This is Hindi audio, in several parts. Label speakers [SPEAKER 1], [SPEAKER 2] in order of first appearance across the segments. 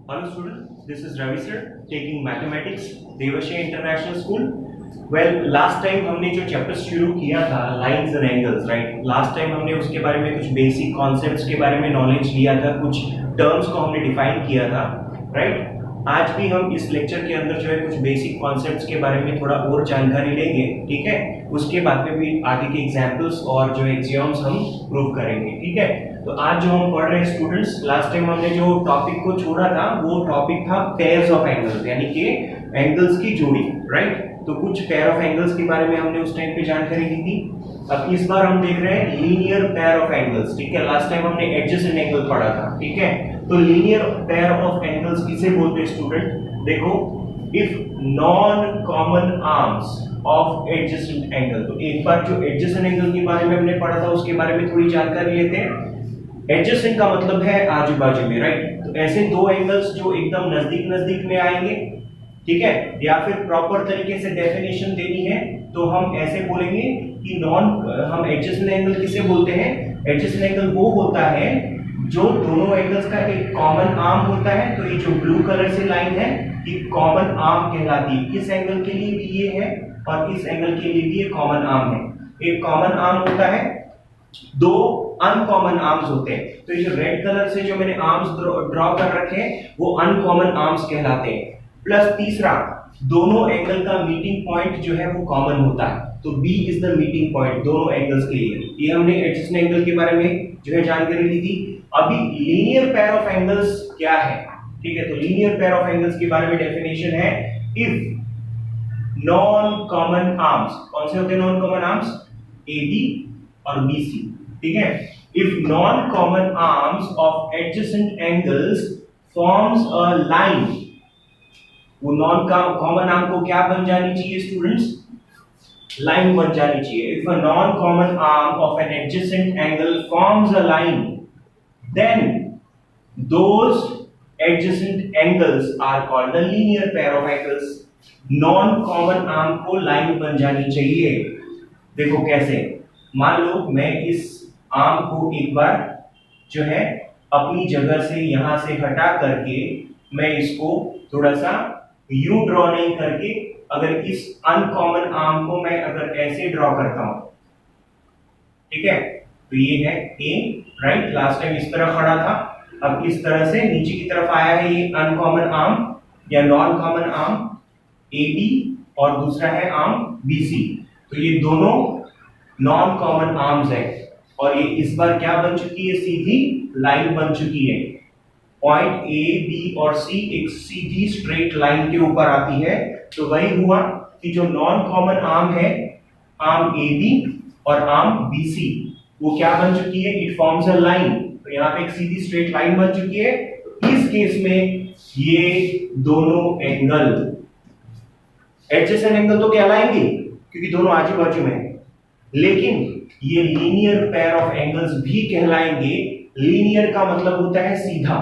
[SPEAKER 1] Hello students, this is Ravi sir taking mathematics देवशय इंटरनेशनल स्कूल। लास्ट टाइम हमने जो चैप्टर शुरू किया था lines and angles, right. Last time हमने उसके बारे में कुछ बेसिक कॉन्सेप्ट्स के बारे में नॉलेज लिया था, कुछ टर्म्स को हमने डिफाइन किया था, राइट। आज भी हम इस लेक्चर के अंदर जो है कुछ बेसिक कॉन्सेप्ट्स के बारे में थोड़ा और जानकारी लेंगे, ठीक है। उसके बाद में भी आगे के एग्जाम्पल्स और जो एग्जाम्स हम प्रूव करेंगे, ठीक है। तो आज जो हम पढ़ रहे हैं स्टूडेंट्स, लास्ट टाइम हमने जो टॉपिक को छोड़ा था वो टॉपिक था पेयर्स ऑफ एंगल्स, यानी कि एंगल्स की जोड़ी, राइट। तो कुछ पेयर ऑफ एंगल्स के बारे में हमने उस टाइम पे जानकारी दी थी। अब इस बार हम देख रहे हैं लीनियर पेयर ऑफ एंगल्स, ठीक है। लास्ट टाइम हमने एडजेसेंट एंगल पढ़ा था, ठीक है। तो लीनियर पेयर ऑफ एंगल्स किसे बोलते हैं स्टूडेंट? देखो, if non common arms of adjacent angle. तो एक बार जो एडजेसेंट एंगल के बारे में हमने पढ़ा था उसके बारे में थोड़ी जानकारी लेते हैं। एडजेसेंट का मतलब है आजू बाजू में, राइट। तो ऐसे दो एंगल्स जो एकदम नजदीक नजदीक में आएंगे, ठीक है। या फिर प्रॉपर तरीके से डेफिनेशन देनी है तो हम ऐसे बोलेंगे कि हम एडजेसेंट एंगल किसे बोलते हैं? एडजेसेंट एंगल वो होता है जो दोनों एंगल्स का एक कॉमन आर्म होता है। तो ये जो ब्लू कलर से लाइन है ये कॉमन आर्म कहलाती है। इस एंगल के लिए भी ये है और इस एंगल के लिए भी ये कॉमन आर्म है। एक कॉमन आर्म होता है, दो अनकॉमन आर्म्स होते हैं। तो ये जो रेड कलर से जो मैंने आर्म्स ड्रॉ कर रखे हैं वो अनकॉमन आर्म्स कहलाते हैं। प्लस तीसरा, दोनों एंगल का मीटिंग पॉइंट जो है वो कॉमन होता है। तो B is the meeting point दोनों एंगल्स के लिए। ये हमने एडजेसेंट एंगल के बारे में जो है जानकारी ली थी। अभी लीनियर पेयर ऑफ एंगल्स क्या है, ठीक है। तो लीनियर पेयर ऑफ एंगल्स के बारे में डेफिनेशन है, इफ नॉन कॉमन आर्म्स, कौन से होते हैं नॉन कॉमन आर्म्स? AB और BC, ठीक है। If non common arms of adjacent angles forms a line, वो नॉन कॉमन आर्म को क्या बन जानी चाहिए स्टूडेंट्स? लाइन बन जानी चाहिए। If a non common arm of an adjacent angle forms a line, then those adjacent angles are called the linear pair of angles। Non common arm को लाइन बन जानी चाहिए। देखो कैसे, मान लो मैं इस आर्म को एक बार जो है अपनी जगह से यहां से हटा करके मैं इसको थोड़ा सा यूं ड्रॉ नहीं करके अगर इस अनकॉमन आर्म को मैं अगर ऐसे ड्रॉ करता हूं, ठीक है। तो ये है A, राइट। लास्ट टाइम इस तरह खड़ा था, अब इस तरह से नीचे की तरफ आया है ये अनकॉमन आर्म या नॉन कॉमन आर्म AB और दूसरा है आर्म BC। तो ये दोनों नॉन कॉमन आर्म्स है और ये इस बार क्या बन चुकी है? सीधी लाइन बन चुकी है। पॉइंट A, B और C एक सीधी स्ट्रेट लाइन के ऊपर आती है। तो वही हुआ कि जो नॉन कॉमन आर्म है, आर्म AB और आर्म BC, वो क्या बन चुकी है? It forms a line. तो यहाँ पे एक सीधी स्ट्रेट लाइन बन चुकी है। तो इस केस में ये दोनों एंगल एडजेसेंट एंगल तो कहलाएंगे क्योंकि दोनों आजू बाजू में है, लेकिन ये लीनियर पेयर ऑफ एंगल्स भी कहलाएंगे। लीनियर का मतलब होता है सीधा,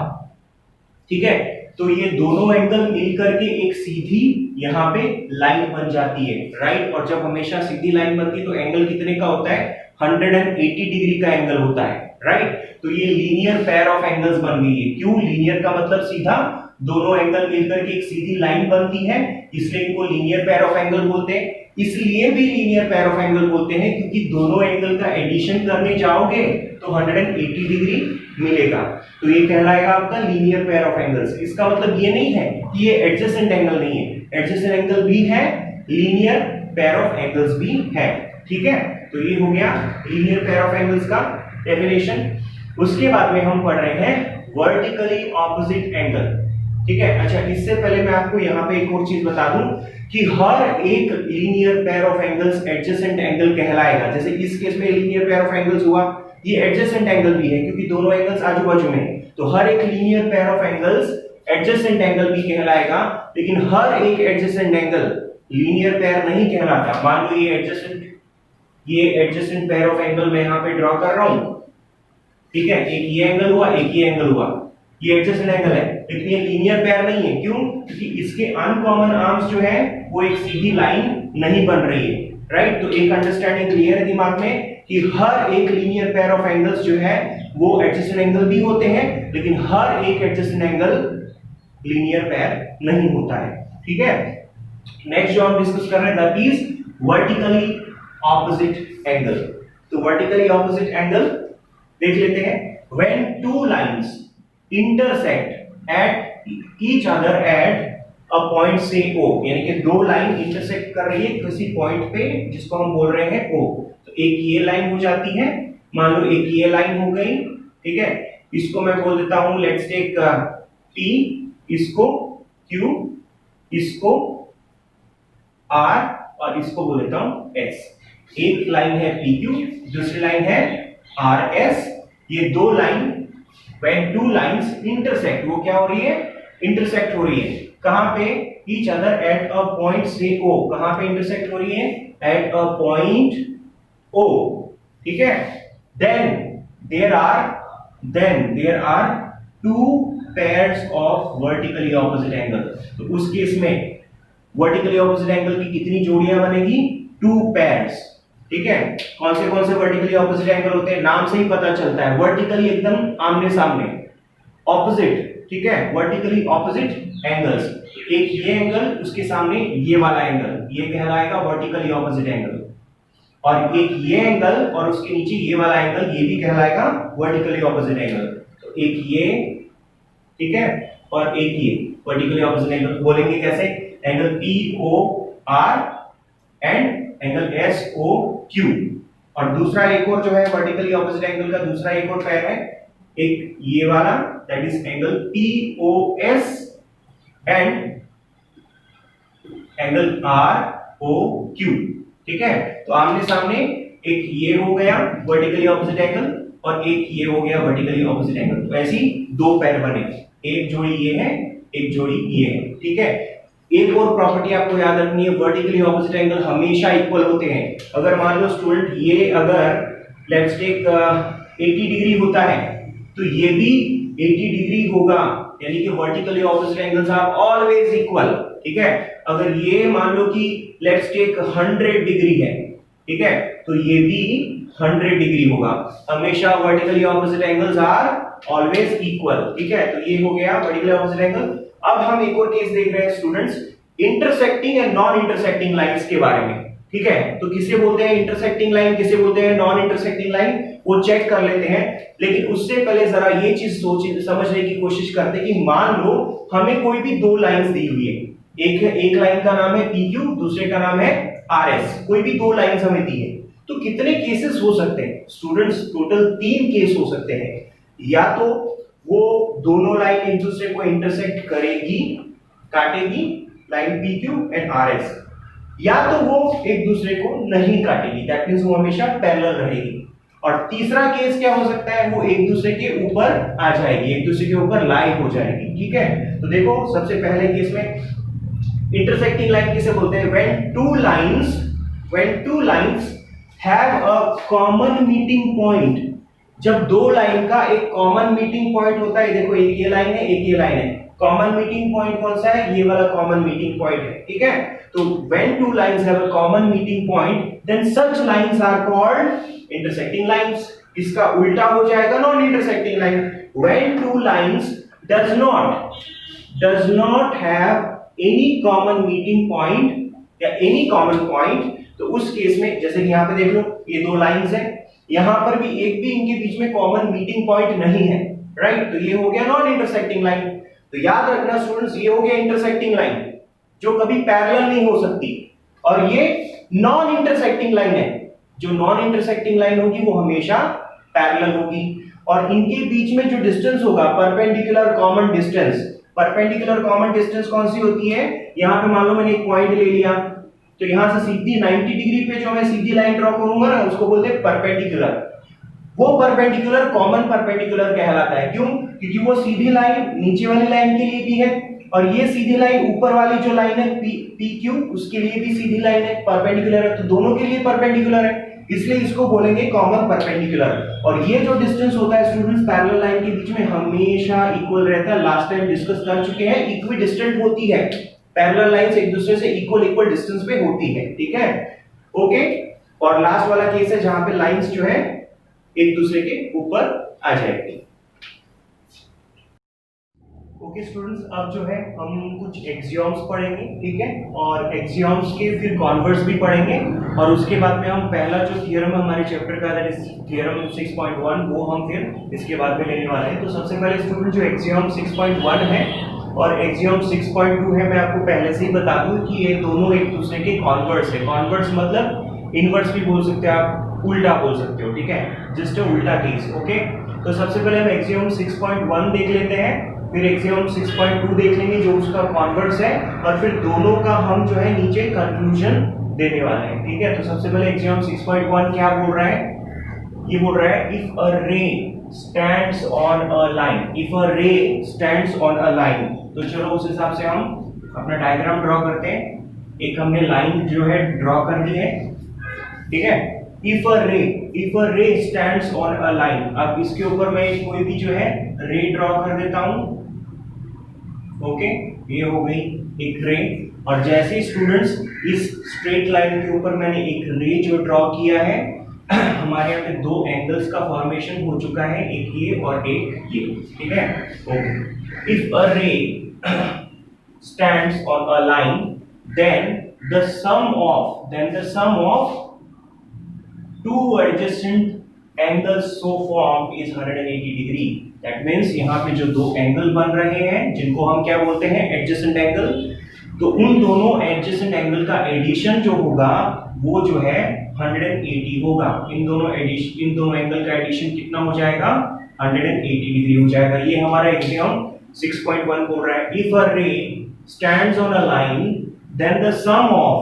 [SPEAKER 1] ठीक है। तो ये दोनों एंगल मिलकर के एक सीधी यहाँ पे लाइन बन जाती है, राइट। और जब हमेशा सीधी लाइन बनती है तो एंगल कितने का होता है? 180 डिग्री का एंगल होता है, राइट। तो ये लीनियर पेयर ऑफ एंगल्स बन गई है। क्यों? लीनियर का मतलब सीधा, दोनों एंगल मिलकर के एक सीधी लाइन बनती है, इसलिए इनको लीनियर पेयर ऑफ एंगल बोलते हैं। इसलिए भी लीनियर पेयर ऑफ एंगल बोलते हैं क्योंकि दोनों एंगल का एडिशन करने जाओगे तो 180 डिग्री मिलेगा। तो ये कहलाएगा आपका लीनियर पेयर ऑफ एंगल्स। इसका मतलब ये नहीं है कि ये एडजेसेंट एंगल नहीं है, एडजेसेंट एंगल भी है, लीनियर पेयर ऑफ एंगल्स भी है, ठीक है। तो ये हो गया लीनियर पेयर ऑफ एंगल्स का डेफिनेशन। उसके बाद में हम पढ़ रहे हैं वर्टिकली ऑपोजिट एंगल, ठीक है। अच्छा, इससे पहले मैं आपको यहाँ पे एक और चीज बता दूं कि हर एक linear pair of angles adjacent angle कहलाएगा। जैसे इस केस में लीनियर पेयर ऑफ एंगल्स हुआ, ये एडजेसेंट एंगल भी है क्योंकि दोनों एंगल्स आजू बाजू में है। तो हर एक linear pair of angles adjacent angle भी कहलाएगा, लेकिन हर एक एडजेसेंट एंगल लीनियर पेयर नहीं कहलाता। मान लो ये एडजेसेंट पेयर ऑफ एंगल मैं यहाँ पे ड्रॉ कर रहा हूं, ठीक है। एक ये एंगल हुआ, एक ये एंगल हुआ, ये एडजेसेंट एंगल है, लेकिन ये लीनियर पेयर नहीं है। क्यों? क्योंकि इसके अनकॉमन आर्म्स जो है वो एक सीधी लाइन नहीं बन रही है, राइट। तो एक अंडरस्टैंडिंग क्लियर है दिमाग में कि हर एक लीनियर पेयर ऑफ एंगल्स जो है वो एडजेसेंट एंगल भी होते हैं, लेकिन हर एक एडजेसेंट एंगल लीनियर पेयर नहीं होता है। ठीक है, नेक्स्ट जो हम डिस्कस कर रहे हैं that is vertically opposite angle. तो वर्टिकली ऑपोजिट एंगल देख लेते हैं। When two lines intersect at each other at a point से O, यानी कि दो लाइन इंटरसेक्ट कर रही है किसी पॉइंट पे जिसको हम बोल रहे हैं O। तो एक ये लाइन हो जाती है, मान लो एक ये लाइन हो गई। ठीक है, इसको मैं बोल देता हूं लेट्स टेक P, इसको Q, इसको R और इसको बोल देता हूं S। एक लाइन है PQ, दूसरी लाइन है RS। ये दो line when two lines intersect, वो क्या हो रही है, इंटरसेक्ट हो रही है कहां पे, each other at a point से O। कहां पे इंटरसेक्ट हो रही है, एट अ पॉइंट O। ठीक है, then there are two pairs of vertically opposite angle. तो उस केस में वर्टिकली ऑपोजिट एंगल की कितनी जोड़ियां बनेगी, टू पेयर्स। ठीक है, कौन से वर्टिकली ऑपोजिट एंगल होते हैं, नाम से ही पता चलता है, वर्टिकली एकदम आमने सामने, ऑपोजिट। ठीक है, वर्टिकली ऑपोजिट एंगल्स, एक ये एंगल उसके सामने ये वाला एंगल, ये कहलाएगा वर्टिकली ऑपोजिट एंगल, और एक ये एंगल और उसके नीचे ये वाला एंगल, ये भी कहलाएगा वर्टिकली ऑपोजिट एंगल। तो एक ये, ठीक है, और एक ये वर्टिकली ऑपोजिट एंगल बोलेंगे कैसे, angle POR and angle SOQ। और दूसरा एक और जो है वर्टिकली ऑपोजिट एंगल का दूसरा एक और पेयर है, एक ये वाला that is angle POS and angle ROQ। ठीक है, तो आमने सामने एक ये हो गया वर्टिकली ऑपोजिट एंगल और एक ये हो गया वर्टिकली ऑपोजिट एंगल। तो ऐसी दो पेयर बने, एक जोड़ी ये है, एक जोड़ी ये है। ठीक है, एक और प्रॉपर्टी आपको याद रखनी है, वर्टिकली ऑपोजिट एंगल हमेशा इक्वल होते हैं। अगर मान लो स्टूडेंट ये अगर लेट्स टेक 80 डिग्री होता है तो ये भी 80 डिग्री होगा, यानी कि vertically opposite angles are always equal. ठीक है, अगर ये मान लो कि लेट्स टेक 100 डिग्री है, ठीक है, तो ये भी 100 डिग्री होगा। हमेशा vertically opposite angles are always equal. ठीक है, तो ये हो गया वर्टिकली ऑपोजिट एंगल। अब हम एक और केस देख रहे हैं students, intersecting and non intersecting lines के बारे में। ठीक है, तो किसे बोलते हैं इंटरसेक्टिंग लाइन, किसे बोलते हैं नॉन इंटरसेक्टिंग लाइन, वो चेक कर लेते हैं। लेकिन उससे पहले जरा ये चीज समझने की कोशिश करते हैं कि मान लो हमें कोई भी दो लाइंस दी हुई है, एक लाइन का नाम है PQ, दूसरे का नाम है RS, कोई भी दो लाइंस हमें दी है, तो कितने केसेस हो सकते हैं स्टूडेंट्स, टोटल 3 केस हो सकते हैं। या तो वो दोनों लाइन एक दूसरे को इंटरसेक्ट करेगी, काटेगी, लाइन PQ एंड RS, या तो वो एक दूसरे को नहीं काटेगी, दैट मींस वो हमेशा पैरेलल रहेगी। और तीसरा केस क्या हो सकता है, वो एक दूसरे के ऊपर आ जाएगी, एक दूसरे के ऊपर लाई हो जाएगी। ठीक है, तो देखो सबसे पहले केस में इंटरसेक्टिंग लाइन किसे बोलते हैं, when two lines have a common meeting point। जब दो लाइन का एक कॉमन मीटिंग पॉइंट होता है, देखो एक ये लाइन है, एक ये लाइन है, कॉमन मीटिंग पॉइंट कौन सा है, ये वाला कॉमन मीटिंग पॉइंट है। ठीक है, तो when two lines have a common meeting point then such lines are called intersecting lines। इसका उल्टा हो जाएगा non intersecting line. when two lines does not have any common meeting point या any common point, तो उस केस में जैसे कि यहां पे देख लो ये दो लाइंस है, यहां पर भी एक भी इनके बीच में कॉमन मीटिंग पॉइंट नहीं है, राइट, तो ये हो गया नॉन इंटरसेक्टिंग लाइन। तो याद रखना स्टूडेंट्स, ये हो गया इंटरसेक्टिंग लाइन जो कभी पैरेलल नहीं हो सकती, और ये नॉन इंटरसेक्टिंग लाइन है, जो नॉन इंटरसेक्टिंग लाइन होगी वो हमेशा पैरेलल होगी। और इनके बीच में जो डिस्टेंस होगा, perpendicular common distance, perpendicular common distance कौन सी होती है, यहां पे मान लो मैंने एक पॉइंट ले लिया, तो यहां से सीधी 90 डिग्री पे जो मैं सीधी लाइन ड्रॉ करूंगा ना, उसको बोलते हैं परपेंडिकुलर। वो परपेंडिकुलर कॉमन परपेंडिकुलर कहलाता है। क्यों? क्योंकि वो सीधी लाइन नीचे वाली लाइन के लिए भी है, और ये सीधी लाइन ऊपर वाली जो लाइन है PQ, उसके लिए भी सीधी लाइन है, परपेंडिकुलर है, तो दोनों के लिए परपेंडिकुलर है, इसलिए इसको बोलेंगे कॉमन परपेंडिकुलर। और ये जो डिस्टेंस होता है स्टूडेंट्स पैरेलल लाइन के बीच में हमेशा इक्वल रहता है। लास्ट टाइम डिस्कस कर चुके हैं, इक्विडिस्टेंट होती है, पैरेलल लाइंस एक दूसरे से इक्वल डिस्टेंस पे होती है। ठीक है, ओके। और लास्ट वाला केस है जहां पे लाइंस जो है एक दूसरे के ऊपर आ जाएगी। ओके स्टूडेंट्स, अब जो है हम कुछ एक्सियोम्स पढ़ेंगे, ठीक है, और एक्सियोम्स के फिर कॉन्वर्स भी पढ़ेंगे, और उसके बाद में हम पहला जो थ्योरम हमारे चैप्टर का दैट इज थ्योरम 6.1 वो हम फिर इसके बाद में लेने वाले हैं। तो सबसे पहले स्टूडेंट जो एक्सियोम 6.1 है और एक्सियोम 6.2 है, मैं आपको पहले से ही बता दूं कि ये दोनों एक दूसरे के कॉन्वर्स है। कॉन्वर्स मतलब इनवर्स भी बोल सकते हैं आप, उल्टा बोल सकते हो, ठीक है, जस्ट उल्टा केस। ओके, तो सबसे पहले हम एक्सियोम 6.1 देख लेते हैं, फिर एक्सियोम 6.2 देख लेंगे जो उसका कॉन्वर्स है, और फिर दोनों का हम जो है नीचे कंक्लूजन देने वाले हैं, ठीक है। तो सबसे पहले एक्सियोम 6.1 क्या बोल रहा है, ये बोल रहा है if a ray stands on a line, if a ray stands on a line. तो चलो उस हिसाब से हम अपना डायग्राम ड्रॉ करते हैं। एक हमने लाइन जो है ड्रॉ कर दी है, ठीक है। If a ray stands on a line, अब इसके ऊपर मैं कोई भी जो है रे ड्रॉ कर देता हूं। ओके, ये हो गई एक रे, और जैसे स्टूडेंट्स इस स्ट्रेट लाइन के ऊपर मैंने एक रे जो ड्रॉ किया है, हमारे यहाँ पे दो एंगल्स का फॉर्मेशन हो चुका है, एक ये और एक ये, ठीक है। Okay, if a ray stands on a line then the sum of two adjacent angles so formed is 180 degree। that means यहाँ पे जो दो एंगल बन रहे हैं जिनको हम क्या बोलते हैं, एडजेसेंट एंगल, तो उन दोनों एडजेसेंट एंगल का एडिशन जो होगा वो जो है 180 होगा। इन दोनों एंगल का एडिशन कितना हो जाएगा, 180 डिग्री हो जाएगा। ये हमारा एक्सियोम 6.1 बोल रहा है if a ray stands on a line then the sum of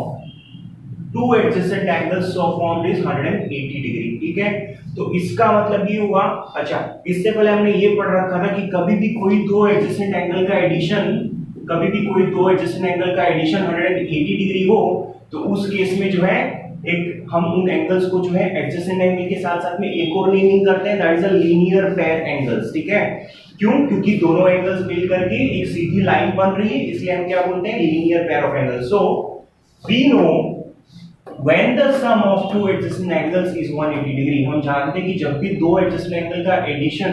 [SPEAKER 1] two adjacent angles so formed is 180 degree, ठीक है। तो इसका मतलब ये हुआ, अच्छा इससे पहले हमने ये पढ़ रखा था कि कभी भी कोई दो एडजेसेंट एंगल का एडिशन 180 डिग्री हो तो उस केस में जो है एक हम उन एंगल्स को जो है एडजेसेंट एंगल के साथ साथ में एक और नेमिंग करते हैं, that is a linear pair angles, ठीक है। क्यों? क्योंकि दोनों एंगल्स मिल करके एक सीधी लाइन बन रही है, इसलिए हम क्या बोलते हैं, linear pair of angles. So we know when the sum of two adjacent angles is 180 degree, हम जानते हैं कि जब भी दो एडजेसेंट एंगल का एडिशन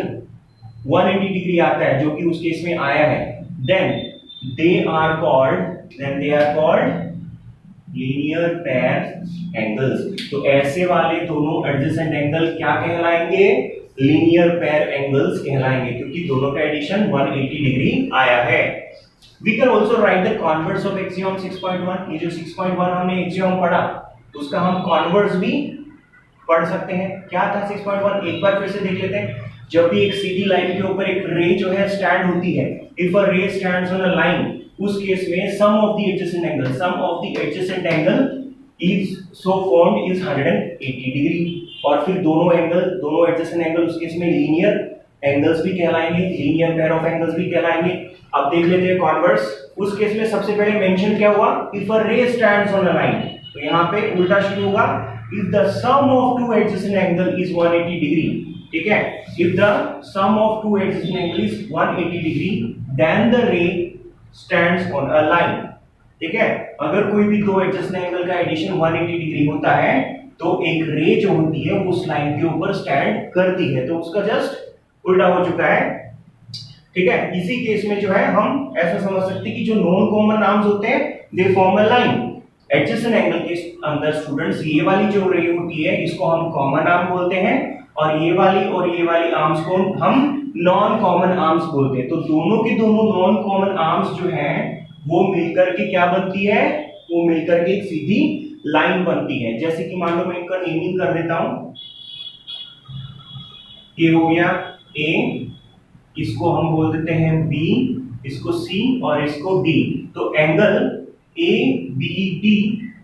[SPEAKER 1] 180 डिग्री आता है, जो कि उस केस में आया है, then they are called linear pair angles. तो ऐसे वाले दोनों एडजेसेंट एंगल क्या कहलाएंगे, लीनियर पेयर एंगल्स कहलाएंगे, क्योंकि दोनों का एडिशन 180 डिग्री आया है। We can also write the converse of axiom 6.1। ये जो 6.1 हमने एक्सियोम पढ़ा उसका हम कॉन्वर्स भी पढ़ सकते हैं। क्या था 6.1, एक बार फिर से देख लेते हैं। जब भी एक सीधी लाइन के ऊपर एक रे जो है स्टैंड होती है, if a ray stands on a line, उस केस में sum of the adjacent angle is so formed is 180 degree, और फिर दोनों एडजेसेंट एंगल उस केस में लीनियर एंगल्स भी कहलाएंगे, लीनियर पेयर ऑफ एंगल्स भी कहलाएंगे। अब देख लेते हैं कॉन्वर्स। उस केस में सबसे पहले मेंशन क्या हुआ, if a ray stands on a line, तो यहाँ पे उल्टा शुरू होगा, if the sum of two adjacent angle is 180 degree, ठीक है। If the sum of two adjacent angle is 180 degree then the ray stands on a line, ठीक है। अगर कोई भी दो एडजेसेंट एंगल का एडिशन 180 डिग्री होता है तो एक रे जो होती है उस लाइन के ऊपर स्टैंड करती है, तो उसका जस्ट उल्टा हो चुका है, ठीक है। इसी केस में जो है हम ऐसा समझ सकते हैं कि जो नॉन कॉमन आर्म्स होते हैं they form a line. Adjacent angle के अंदर स्टूडेंट्स ये वाली जो रे होती है इसको हम कॉमन आर्म बोलते हैं, और ये वाली आर्म्स को हम नॉन कॉमन आर्म्स बोलते हैं। तो दोनों के दोनों नॉन कॉमन आर्म्स जो हैं वो मिलकर के क्या बनती है, वो मिलकर के एक सीधी लाइन बनती है। जैसे कि मान लो मैं इनका नेमिंग कर देता हूं, ये हो गया ए, इसको हम बोल देते हैं बी, इसको सी और इसको डी। तो एंगल ए बी डी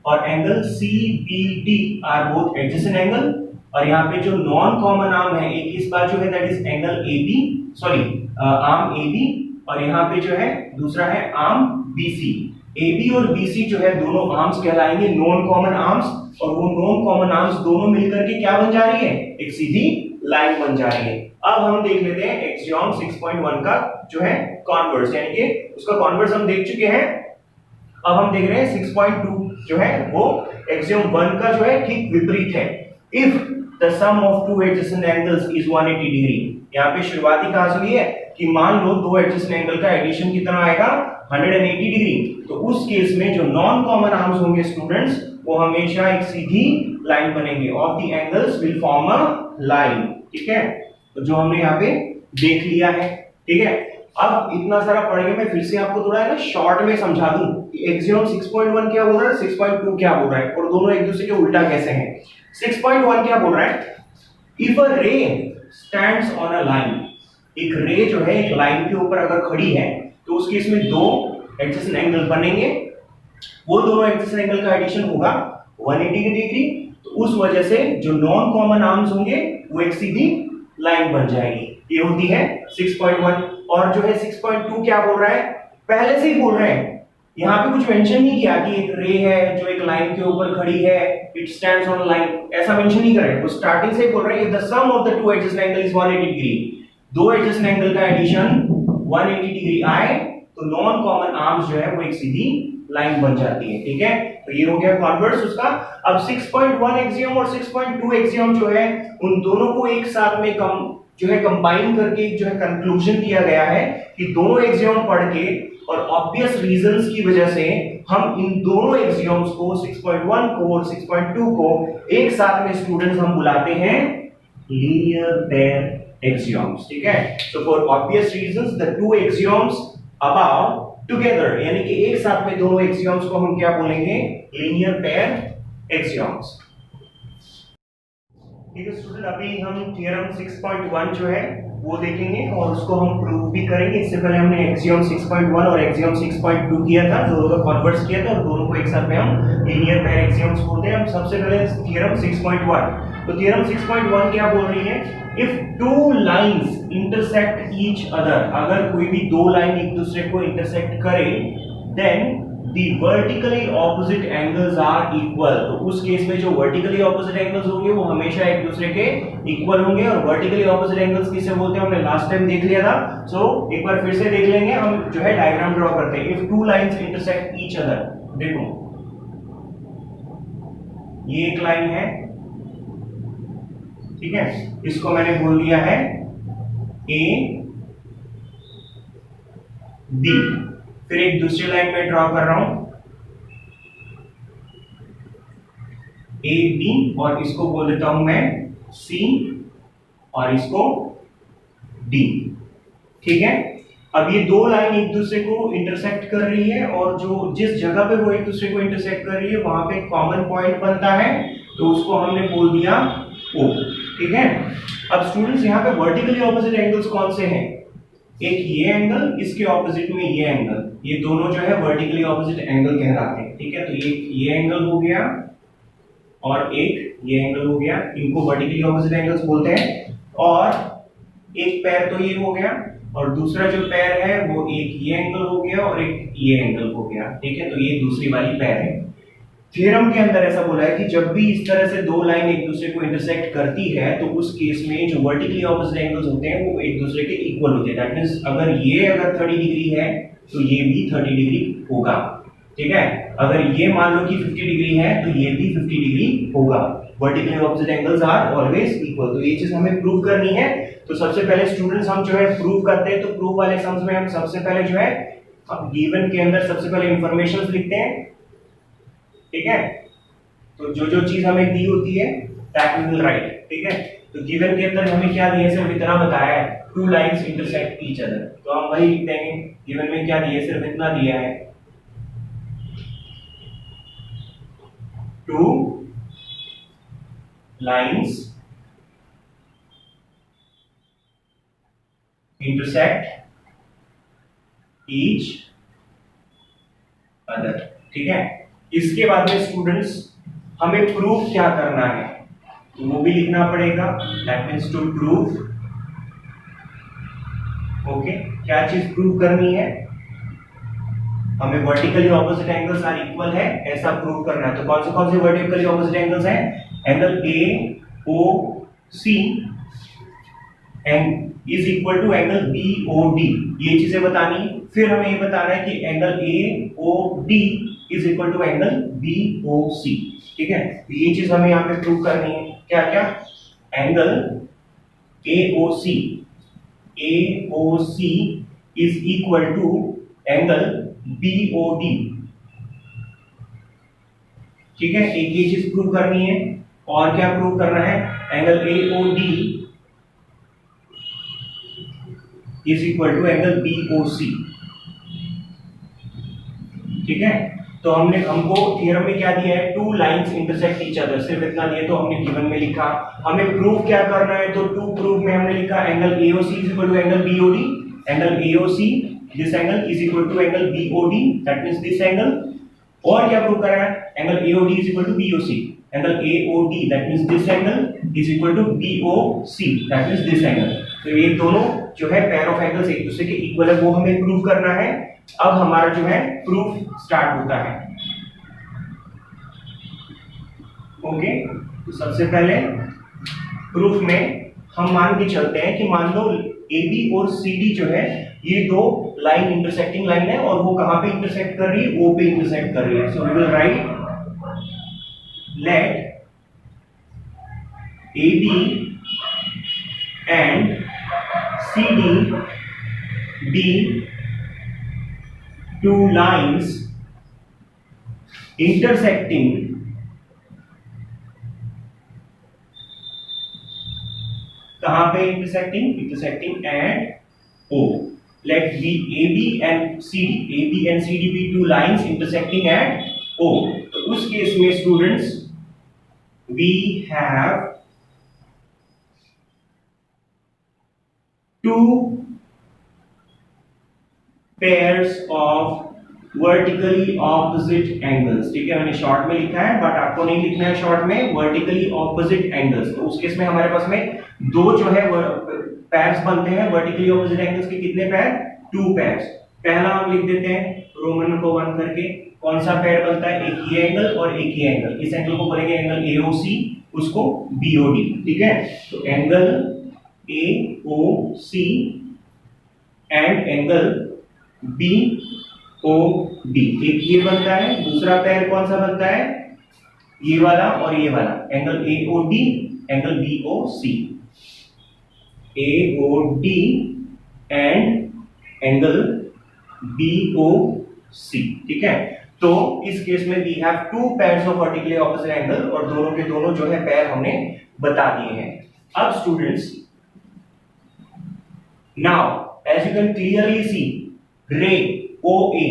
[SPEAKER 1] और angle C B D are both adjacent angle, और यहाँ पे जो नॉन कॉमन आर्म है एक इस बार जो है that is angle A B, sorry arm A B, और यहाँ पे जो है दूसरा है arm B C. A B और बी सी जो है दोनों आर्म्स कहलाएंगे नॉन कॉमन आर्म्स, और वो नॉन कॉमन आर्म्स दोनों मिलकर के क्या बन जा रही है, एक सीधी लाइन बन जा रही है। अब हम देख लेते हैं एक्सियोम 6.1 का जो है कॉन्वर्स, यानी कि उसका कॉन्वर्स हम देख चुके हैं। अब हम देख रहे हैं 6.2 जो है वो एक्सियोम 1 का जो है ठीक विपरीत है। If the sum of two adjacent angles is 180 degree, यहाँ पे शुरुआती कहां से हुई है कि मान लो दो एडजेसेंट एंगल का एडिशन कितना आएगा 180 डिग्री, तो उस केस में जो नॉन कॉमन आर्म्स होंगे स्टूडेंट्स वो हमेशा एक सीधी लाइन बनेंगे, of the angles will form a line. ठीक है, तो जो हमने यहाँ पे देख लिया है। ठीक है, अब इतना सारा पढ़ेंगे, मैं फिर से आपको थोड़ा है ना शॉर्ट में समझा दूं कि एक्सियम 6.1 क्या बोल रहा है, 6.2 क्या बोल रहा है, और दोनों एक दूसरे के उल्टा कैसे हैं। 6.1 क्या बोल रहा है, if a ray stands on a line, एक रे जो है एक लाइन के ऊपर अगर खड़ी है तो उस केस में दो एडजेसेंट एंगल बनेंगे, वो दोनों एडजेसेंट एंगल का एडिशन होगा 180 डिग्री, तो उस वजह से जो नॉन कॉमन आर्म्स होंगे वो एक सीधी लाइन बन जाएगी। ये होती है 6.1। और जो है 6.2 क्या बोल रहा है, पहले से ही बोल रहे हैं, यहाँ पे कुछ मेंशन नहीं किया कि एक रे है जो एक लाइन के ऊपर खड़ी है, इट स्टैंड्स ऑन लाइन, ऐसा मेंशन नहीं कर रहे हैं, वो स्टार्टिंग से ही बोल रहे हैं the sum of the two adjacent angle is 180 degree, दो एडजेसेंट एंगल का एडिशन 180 डिग्री आए तो नॉन कॉमन आर्म्स जो है वो एक सीधी लाइन बन जाती है। ठीक है, तो ये हो गया कॉन्वर्स उसका। अब 6.1 एक्सियम और 6.2 एक्सियम जो है उन दोनों को एक साथ में जो है कंबाइन करके जो है कंक्लूजन दिया गया है कि दोनों एक्सियम पढ़ के और ऑब्वियस रीजंस की वजह से हम इन दोनों एक्सियम्स को 6.1 को और 6.2 को एक साथ में स्टूडेंट्स हम बुलाते हैं लीनियर पेयर एक्सियम्स। ठीक है, so for obvious reasons the two axioms about together, यानी कि एक साथ में दोनों एक्सियम्स को हम क्या बोलेंगे, लीनियर पेयर एक्सियम्स। ठीक है स्टूडेंट, अभी हम थ्योरम 6.1 जो है वो देखेंगे और उसको हम प्रूव भी करेंगे। इससे पहले हमने एक्सियम 6.1 और एक्सियम 6.2 किया था, दोनों का कन्वर्ट्स किया था और दोनों को एक साथ में हम लीनियर पेयर एक्सियम्स बोलते हैं। हम सबसे पहले थ्योरम 6.1, तो थ्योरम 6.1 क्या बोल रही है, if two lines intersect each other, अगर कोई भी दो लाइन एक दूसरे को इंटरसेक्ट करे, then the vertically opposite angles are equal, तो उस केस में जो vertically opposite angles होंगे वो हमेशा एक दूसरे के इक्वल होंगे। और vertically opposite angles किसे बोलते हैं हमने लास्ट टाइम देख लिया था, सो एक बार फिर से देख लेंगे। हम जो है डायग्राम ड्रॉ करते हैं। If two lines intersect each other, देखो ये एक लाइन है, ठीक है, इसको मैंने बोल दिया है ए बी, फिर एक दूसरी लाइन में ड्रॉ कर रहा हूं ए बी, और इसको बोल देता हूं मैं सी और इसको डी। ठीक है, अब ये दो लाइन एक दूसरे को इंटरसेक्ट कर रही है और जो जिस जगह पे वो एक दूसरे को इंटरसेक्ट कर रही है वहां पे कॉमन पॉइंट बनता है, तो उसको हमने बोल दिया ओ। ठीक है, अब स्टूडेंट्स यहाँ पे वर्टिकली ऑपोजिट एंगल्स कौन से हैं, एक ये एंगल, इसके ऑपोजिट में ये एंगल, ये दोनों जो है वर्टिकली ऑपोजिट एंगल कहलाते हैं। ठीक है, तो एक ये एंगल हो गया और एक ये एंगल हो गया, इनको वर्टिकली ऑपोजिट एंगल्स बोलते हैं। और एक पैर तो ये हो गया और दूसरा जो पैर है वो एक ये एंगल हो गया और एक ये एंगल हो गया। ठीक है, तो ये दूसरी वाली पैर है। थ्योरम के अंदर ऐसा बोला है कि जब भी इस तरह से दो लाइन एक दूसरे को इंटरसेक्ट करती है तो उस केस में जो वर्टिकली ऑपोजिट एंगल्स होते हैं वो एक दूसरे के इक्वल होते हैं। दैट मींस अगर ये 30 डिग्री है तो ये भी 30 डिग्री होगा। ठीक है, अगर ये मान लो कि 50 डिग्री है तो ये भी 50 डिग्री होगा। Vertically opposite angles are always equal. तो ये चीज हमें प्रूव करनी है। तो सबसे पहले स्टूडेंट्स हम जो है प्रूव करते हैं, तो प्रूफ वाले सम्स में हम सबसे पहले जो है गिवन के अंदर सबसे पहले इंफॉर्मेशन लिखते हैं। ठीक है, तो जो जो चीज हमें दी होती है दैट वी विल राइट। ठीक है, तो गिवन के अंदर हमें क्या दिया है, सिर्फ इतना बताया है, two lines intersect each other, तो हम वही लिख देंगे। गिवन में क्या दिया है, सिर्फ इतना दिया है, two lines intersect each other. ठीक है, इसके बाद में स्टूडेंट्स हमें प्रूफ क्या करना है तो वो भी लिखना पड़ेगा। That means to prove, okay, क्या चीज प्रूव करनी है, हमें vertically opposite angles are equal है ऐसा प्रूव करना है। तो कौन से वर्टिकली ऑपोजिट एंगल्स हैं, angle A O C and is equal to angle B O D, ये चीजें बतानी है। फिर हमें ये बताना है कि angle A O D is equal to angle B O C. ठीक है, तो ये चीज हमें यहाँ पे प्रूव करनी है। क्या क्या, angle A O C AOC is equal to angle BOD। ठीक है, एक ये चीज प्रूव करनी है, और क्या प्रूव करना है, angle AOD is equal to angle BOC। ठीक है, तो हमको थ्योरम में क्या दिया है, two lines intersect each other, सिर्फ इतना दिया तो हमने गिवन में लिखा। हमें प्रूफ क्या करना है, तो टू प्रूफ में हमने लिखा angle AOC is equal to angle BOD, angle AOC this angle is equal to angle BOD, that means this angle. और क्या प्रूव करना है, angle AOD is equal to BOC, angle AOD that means this angle is equal to BOC that means this angle. तो ये दोनों जो है पेयर ऑफ एंगल्स एक दूसरे के इक्वल है, वो हमें प्रूव करना है। अब हमारा जो है प्रूफ स्टार्ट होता है। ओके, तो सबसे पहले प्रूफ में हम मान के चलते हैं कि मान लो AB और CD जो है ये दो लाइन इंटरसेक्टिंग लाइन है, और वो कहां पे इंटरसेक्ट कर रही है, O पे इंटरसेक्ट कर रही है। So we will write let AB and CD be two lines intersecting कहां पे intersecting at O। Let be AB and CD be two lines intersecting at O। तो उस केस में students we have two pairs of vertically opposite angles। ठीक है, मैंने शॉर्ट में लिखा है, बट आपको नहीं लिखना है शॉर्ट में, vertically opposite angles। तो उस केस में हमारे पास में दो जो है पैर्स बनते हैं vertically opposite angles के। कितने पैर, टू पैर्स। पहला हम लिख देते हैं रोमन नंबर 1 करके, कौन सा पैर बनता है, एक ये एंगल और एक ये एंगल। इस एंगल को बोलेंगे एंगल AOC, उसको BOD। ठीक है, तो angle AOC and angle BOD, एक ये बनता है, दूसरा पैर कौन सा बनता है, ये वाला और ये वाला, angle AOD angle BOC, AOD and angle BOC। ठीक है, तो इस केस में we have two pairs of vertically opposite angle, और दोनों के दोनों जो है पैर हमने बता दिए हैं। अब students now as you can clearly see ray OA,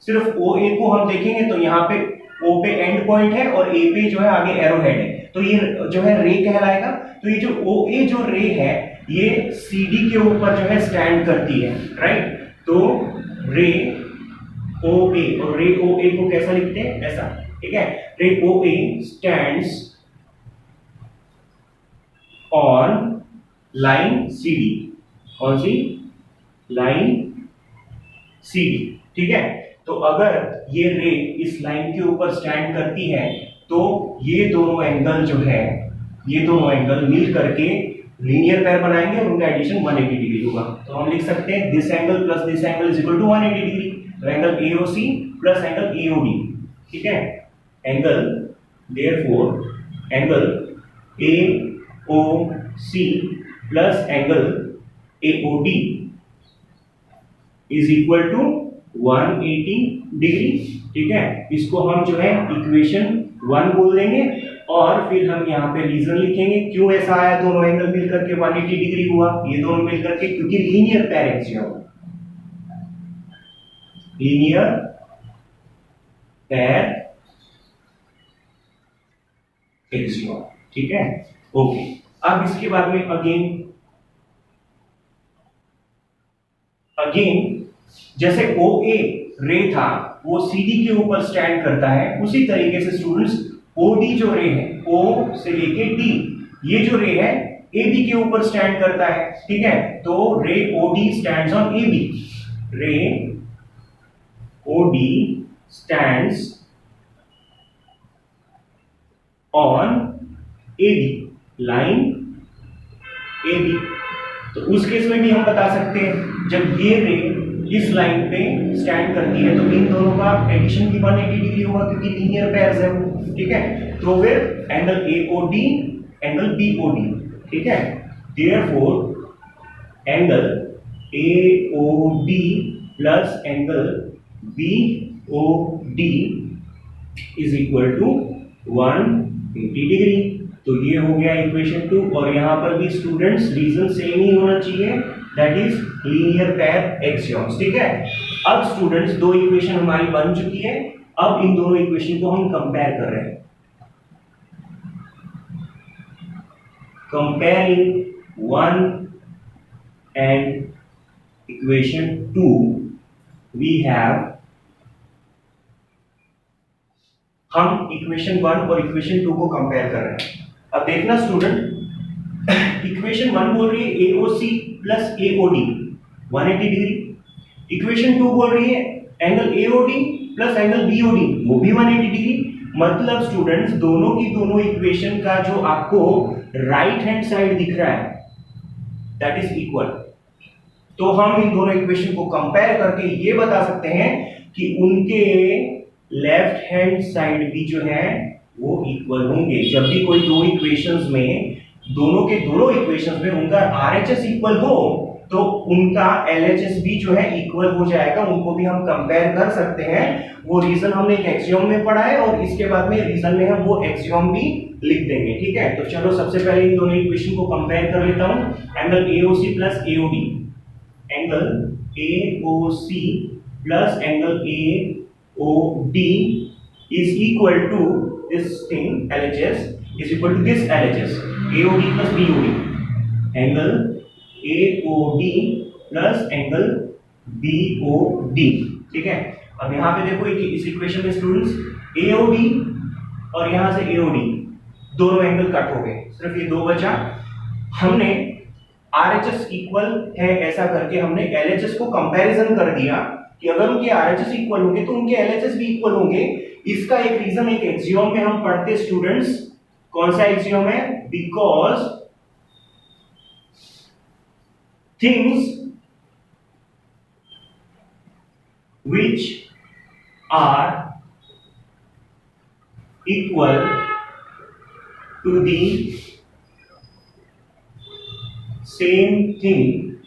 [SPEAKER 1] सिर्फ OA को हम देखेंगे तो यहाँ पे O पे एंड पॉइंट है और A पे जो है आगे एरो हेड है, तो ये जो है रे कहलाएगा। तो ये जो OA जो रे है ये CD के ऊपर जो है स्टैंड करती है, राइट। तो रे OA, और रे OA को कैसा लिखते हैं, ऐसा। ठीक है, रे OA stands on line CD, कौन सी लाइन CD। ठीक है, तो अगर ये रे इस लाइन के ऊपर स्टैंड करती है तो ये दोनों एंगल जो है, ये दोनों एंगल मिल करके लीनियर पेयर बनाएंगे और उनका एडिशन 180 डिग्री होगा। तो हम लिख सकते हैं this angle plus this angle is equal to 180 degree. तो angle AOC plus angle AOD। ठीक है, angle therefore angle AOC plus angle AOD is equal to 180 degree. ठीक है, इसको हम जो है इक्वेशन 1 बोल देंगे, और फिर हम यहाँ पे रीजन लिखेंगे क्यों ऐसा आया, दोनों एंगल मिलकर के 180 डिग्री हुआ, ये दोनों मिलकर के, क्योंकि linear pair axis, linear pair axis. ठीक है, ओके। अब इसके बाद में अगेन जैसे OA रे था वो CD के ऊपर स्टैंड करता है, उसी तरीके से स्टूडेंट्स OD जो रे है, O से लेके D, ये जो रे है AB के ऊपर स्टैंड करता है। ठीक है, तो रे OD स्टैंड्स ऑन AB, रे OD stands on AB, line AB। तो उस केस में भी हम बता सकते हैं जब ये रे इस लाइन पे स्टैंड करती है तो इन दोनों का एडिशन भी 180 डिग्री होगा, क्योंकि लीनियर पेयर्स है वो। ठीक है, तो फिर एंगल AOD एंगल BOD। ठीक है, therefore angle AOD plus angle BOD is equal to 180 degree. तो ये हो गया इक्वेशन 2, और यहां पर भी स्टूडेंट्स रीजन सेम ही होना चाहिए, दैट इज लीनियर पेयर एक्सियोम्स। ठीक है, अब स्टूडेंट्स दो इक्वेशन हमारी बन चुकी है, अब इन दोनों इक्वेशन को हम कंपेयर कर रहे हैं। Comparing 1 and equation 2 we have, हम इक्वेशन 1 और इक्वेशन 2 को कंपेयर कर रहे हैं। अब देखना स्टूडेंट, इक्वेशन 1 बोल रही है AOC plus AOD 180 degree, equation 2 बोल रही है angle AOD plus angle BOD वो भी 180 डिग्री। मतलब स्टूडेंट्स दोनों की दोनों इक्वेशन का जो आपको राइट हैंड साइड दिख रहा है दैट इज इक्वल। तो हम इन दोनों इक्वेशन को कंपेयर करके ये बता सकते हैं कि उनके लेफ्ट हैंड साइड भी जो है वो इक्वल होंगे। जब भी कोई दो इक्वेशंस में, दोनों के दोनों इक्वेशंस में उनका RHS इक्वल हो तो उनका LHS भी जो है इक्वल हो जाएगा, उनको भी हम कंपेयर कर सकते हैं। वो रीजन हमने एक एक्सियोम में पढ़ा है और इसके बाद में रीजन में हम वो एक्सियोम भी लिख देंगे। ठीक है, तो चलो सबसे पहले इन दोनों इक्वेशन को कंपेयर कर लेता हूं। Angle AOC plus AOD, angle AOC plus angle AOD is equal to this thing LHS is equal to this LHS AOD plus BOD, angle AOD plus angle BOD। ठीक है, अब यहाँ पे देखो इस इक्वेशन में स्टूडेंट्स AOD और यहाँ से AOD दोनों एंगल कट हो गए, सिर्फ ये दो बचा। हमने RHS इक्वल है ऐसा करके हमने LHS को कंपैरिजन कर दिया कि अगर उनके RHS इक्वल होंगे तो उनके LHS भी इक्वल होंगे। इसका एक रीजन एक एक्सियोम में हम पढ़ते स्टूडेंट्स, कौन सा एक्सियोम है? Because things which are equal to the same thing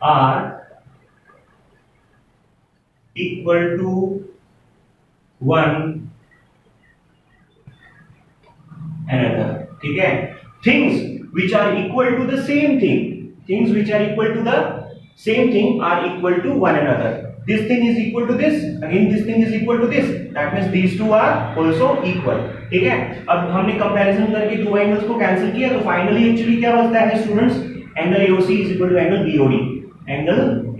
[SPEAKER 1] are equal to one another। ठीक है, things which are equal to the same thing, things which are equal to the same thing are equal to one another। This thing is equal to this, again this thing is equal to this, that means these two are also equal। ठीक है, अब हमने कंपैरिजन करके दो एंगल्स को कैंसिल किया तो फाइनली एक्चुअली क्या बचता है students? Angle AOC is equal to angle BOD, angle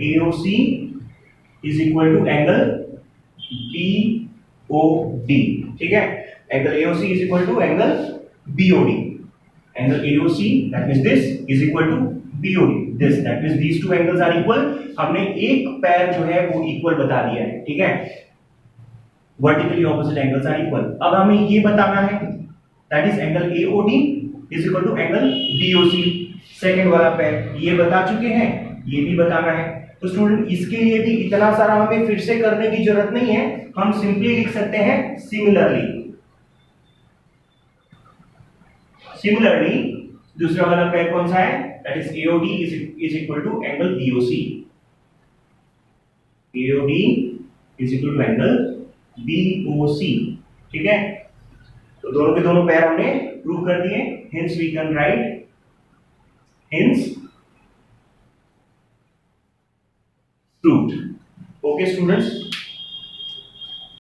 [SPEAKER 1] AOC is equal to angle BOD। ठीक है, angle AOC is equal to angle BOD, angle AOC that means this is equal to BOD, this that means these two angles are equal। हमने एक पैर जो है वो इक्वल बता दिया है। ठीक है, vertically opposite angles are equal. अब हमें ये बताना है that is angle AOD is equal to angle BOC, second वाला पैर ये बता चुके हैं, ये भी बताना है। तो स्टूडेंट इसके लिए भी इतना सारा हमें फिर से करने की जरूरत नहीं है, हम सिंपली लिख सकते हैं सिमिलरली। सिमिलरली दूसरा वाला पैर कौन सा है? That is AOD is equal to angle BOC, AOD is equal to angle BOC। ठीक है, तो दोनों के दोनों पैर हमने प्रूव कर दिए, hence we can write, hence proved। Okay students,